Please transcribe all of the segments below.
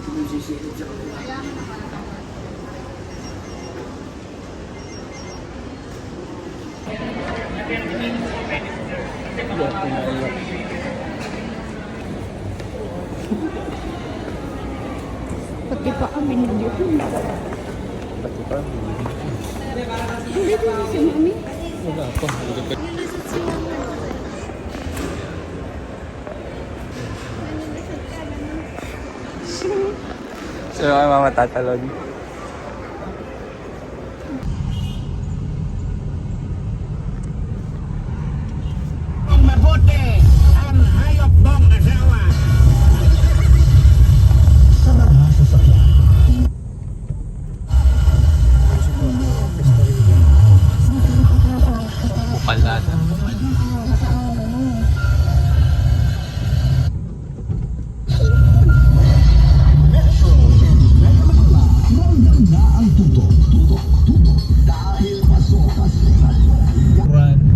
Yung sisilip sa kapila. Pati pa kami ninyo. Pati pa. Hindi ko si mami. Wala pa. So, ay mama tatalon. Ang mabuti ang hayop mong asawa. Pupalada.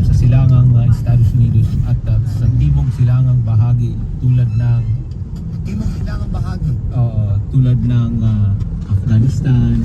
Sa silangang Estados Unidos at sa timog silangang bahagi tulad ng Timog silangang bahagi. tulad ng Afghanistan,